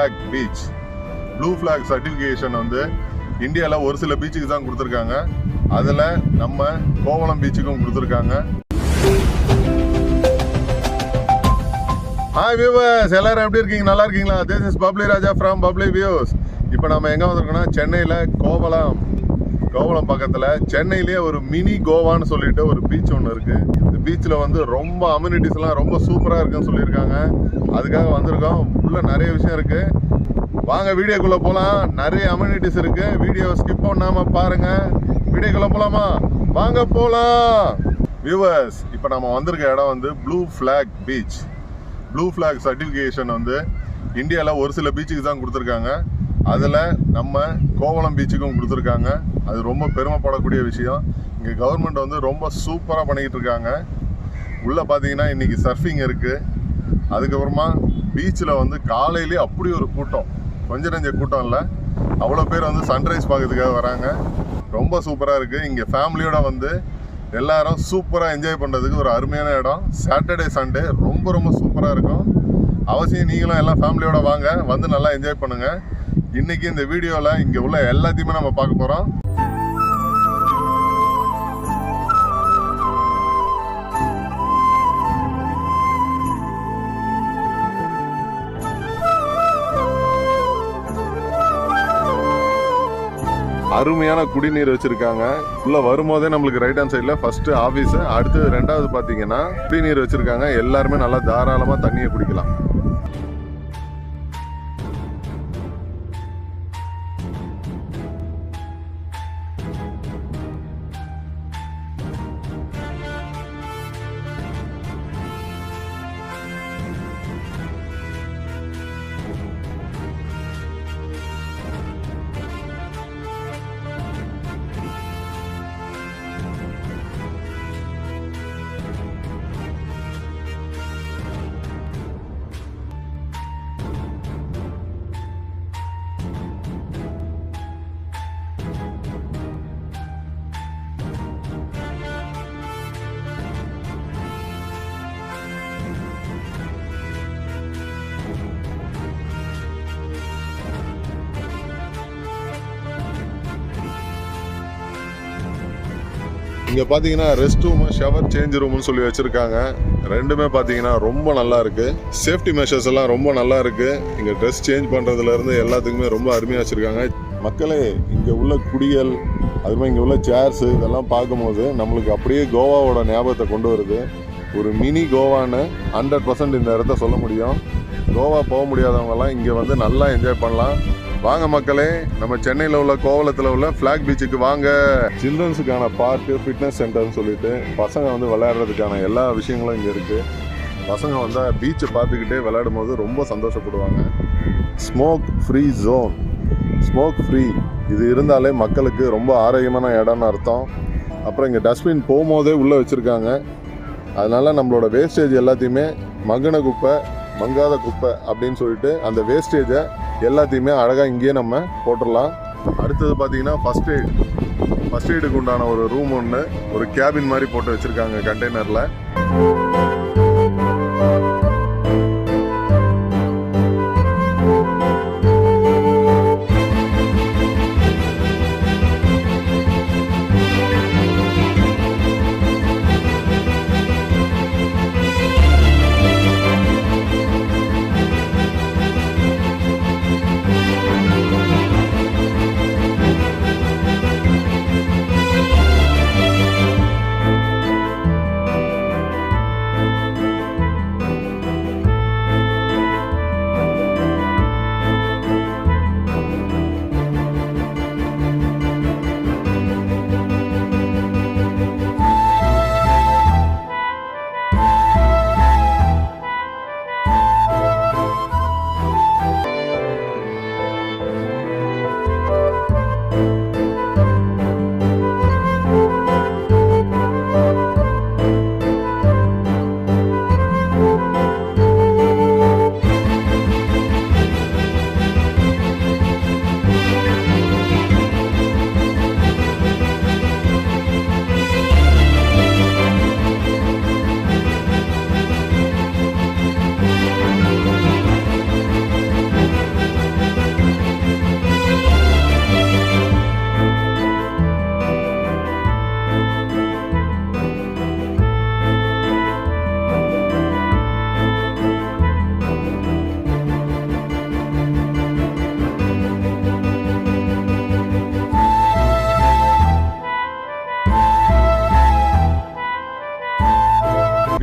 Flag beach. Blue flag certification வந்து இந்தியாவில் ஒரு சில பீச்சுக்கு தான் கொடுத்துருக்காங்க. அதில் நம்ம கோவளம் பீச்சுக்கும் கொடுத்துருக்காங்க. ஹாய் வியூவர்ஸ், எல்லாரும் எப்படி இருக்கீங்க? நல்லா இருக்கீங்களா? This is bubbly Raja from bubbly views. இப்போ நம்ம எங்கே வந்திருக்கோம்னா சென்னையில் கோவளம் பக்கத்தில் சென்னையிலேயே ஒரு மினி கோவான்னு சொல்லிட்டு ஒரு பீச் ஒன்று இருக்குது. இந்த பீச்சில் வந்து ரொம்ப அம்யூனிட்டிஸ்லாம் ரொம்ப சூப்பராக இருக்குன்னு சொல்லியிருக்காங்க. அதுக்காக வந்திருக்கோம். உள்ள நிறைய விஷயம் இருக்குது. வாங்க வீடியோக்குள்ளே போகலாம். நிறைய அம்யூனிட்டிஸ் இருக்குது. வீடியோ ஸ்கிப் பண்ணாமல் பாருங்கள். வீடியோக்குள்ளே போகலாமா? வாங்க போகலாம். வியூவர்ஸ், இப்போ நம்ம வந்திருக்க இடம் வந்து blue flag beach. Blue flag certification வந்து இந்தியாவில் ஒரு சில பீச்சுக்கு தான் கொடுத்துருக்காங்க. அதில் நம்ம கோவளம் பீச்சுக்கும் கொடுத்துருக்காங்க. அது ரொம்ப பெருமைப்படக்கூடிய விஷயம். இங்கே கவர்மெண்ட் வந்து ரொம்ப சூப்பராக பண்ணிக்கிட்டு இருக்காங்க. உள்ளே பார்த்தீங்கன்னா இன்றைக்கி சர்ஃபிங் இருக்குது. அதுக்கப்புறமா பீச்சில் வந்து காலையிலே அப்படி ஒரு கூட்டம், கொஞ்சம் நெஞ்ச கூட்டம் இல்லை, அவ்வளோ பேர் வந்து சன்ரைஸ் பார்க்கறதுக்காக வராங்க. ரொம்ப சூப்பராக இருக்குது. இங்கே ஃபேமிலியோட வந்து எல்லாரும் சூப்பராக என்ஜாய் பண்ணுறதுக்கு ஒரு அருமையான இடம். சாட்டர்டே சண்டே ரொம்ப ரொம்ப சூப்பராக இருக்கும். அவசியம் நீங்களும் எல்லாம் ஃபேமிலியோட வாங்க, வந்து நல்லா என்ஜாய் பண்ணுங்கள். இன்னைக்கு இந்த வீடியோவில் இங்கே உள்ள எல்லாத்தையுமே நம்ம பார்க்க போகிறோம். அருமையான குடிநீர் வச்சிருக்காங்க. உள்ள வரும்போதே நம்மளுக்கு ரைட் ஹேண்ட் சைடில் ஃபர்ஸ்ட் ஆஃபீஸு, அடுத்து ரெண்டாவது பார்த்தீங்கன்னா குடிநீர் வச்சிருக்காங்க. எல்லாருமே நல்லா தாராளமாக தண்ணியை குடிக்கலாம். இங்கே பார்த்தீங்கன்னா ரெஸ்ட் ரூமு, ஷவர் சேஞ்ச் ரூம்னு சொல்லி வச்சுருக்காங்க. ரெண்டுமே பார்த்தீங்கன்னா ரொம்ப நல்லா இருக்குது. சேஃப்டி மெஷர்ஸ் எல்லாம் ரொம்ப நல்லா இருக்குது. இங்கே ட்ரெஸ் சேஞ்ச் பண்ணுறதுலேருந்து எல்லாத்துக்குமே ரொம்ப அருமையாக வச்சுருக்காங்க. மக்களே, இங்கே உள்ள குடிகள், அதுமாதிரி இங்கே உள்ள சேர்ஸு இதெல்லாம் பார்க்கும்போது நம்மளுக்கு அப்படியே கோவாவோட ஞாபகத்தை கொண்டு வருது. ஒரு மினி கோவான்னு 100% இந்த இடத்த சொல்ல முடியும். கோவா போக முடியாதவங்கலாம் இங்கே வந்து நல்லா என்ஜாய் பண்ணலாம். வாங்க மக்களே, நம்ம சென்னையில் உள்ள கோவளத்தில் உள்ள ஃபிளாக் பீச்சுக்கு வாங்க. சில்ட்ரன்ஸுக்கான பார்க்கு, ஃபிட்னஸ் சென்டர்னு சொல்லிட்டு பசங்க வந்து விளையாடுறதுக்கான எல்லா விஷயங்களும் இங்கே இருக்குது. பசங்க வந்தால் பீச்சை பார்த்துக்கிட்டே விளையாடும் போது ரொம்ப சந்தோஷப்படுவாங்க. Smoke free zone, smoke free இது இருந்தாலே மக்களுக்கு ரொம்ப ஆரோக்கியமான இடம்னு அர்த்தம். அப்புறம் இங்கே டஸ்ட்பின் போகும்போதே உள்ளே வச்சுருக்காங்க. அதனால் நம்மளோட வேஸ்டேஜ் எல்லாத்தையுமே மங்கின குப்பை, மங்காத குப்பை அப்படின்னு சொல்லிட்டு அந்த வேஸ்டேஜை எல்லாத்தையுமே அழகாக இங்கேயே நம்ம போட்டுடலாம். அடுத்தது பார்த்தீங்கன்னா ஃபஸ்ட் எய்டுக்கு உண்டான ஒரு ரூம் ஒன்று, ஒரு கேபின் மாதிரி போட்டு வச்சுருக்காங்க கண்டெய்னரில்.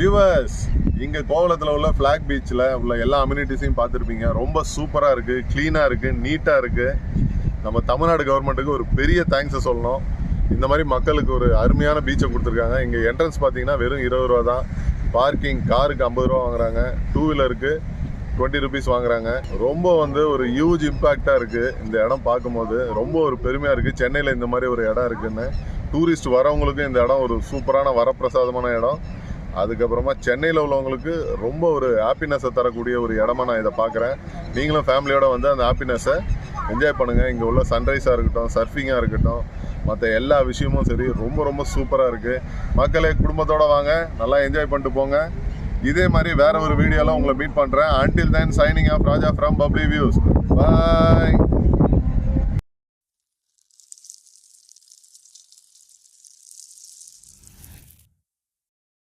வியூவர்ஸ், இங்க கோவளத்துல உள்ள ஃபிளாக் பீச்ல உள்ள எல்லா அம்யூனிட்டிஸையும் பார்த்துருப்பீங்க. ரொம்ப சூப்பரா இருக்கு, கிளீனா இருக்கு, நீட்டா இருக்கு. நம்ம தமிழ்நாடு கவர்மெண்ட்டுக்கு ஒரு பெரிய தேங்க்ஸ் சொல்லணும். இந்த மாதிரி மக்களுக்கு ஒரு அருமையான பீச்சை கொடுத்துருக்காங்க. இங்க என்ட்ரன்ஸ் பார்த்தீங்கன்னா வெறும் 20 ரூபா தான். பார்க்கிங் காருக்கு 50 ரூபா வாங்குறாங்க, 2 வீலருக்கு 20 ருபீஸ் வாங்குறாங்க. ரொம்ப ஒரு ஹியூஜ் இம்பாக்டா இருக்கு இந்த இடம் பார்க்கும்போது. ரொம்ப ஒரு பெருமையா இருக்கு சென்னையில் இந்த மாதிரி ஒரு இடம் இருக்குன்னு. டூரிஸ்ட் வரவங்களுக்கு இந்த இடம் ஒரு சூப்பரான வரப்பிரசாதமான இடம். அதுக்கப்புறமா சென்னையில் உள்ளவங்களுக்கு ரொம்ப ஒரு ஹாப்பினஸை தரக்கூடிய ஒரு இடமா நான் இதை பார்க்குறேன். நீங்களும் ஃபேமிலியோட வந்து அந்த ஹாப்பினஸை என்ஜாய் பண்ணுங்கள். இங்கே உள்ள சன்ரைஸாக இருக்கட்டும், சர்ஃபிங்காக இருக்கட்டும், மற்ற எல்லா விஷயமும் சரி ரொம்ப ரொம்ப சூப்பராக இருக்குது. மக்களே குடும்பத்தோடு வாங்க, நல்லா என்ஜாய் பண்ணிட்டு போங்க. இதே மாதிரி வேற ஒரு வீடியோலாம் உங்களை மீட் பண்ணுறேன். Until then, signing off, Raja from Bubbly Views. Bye.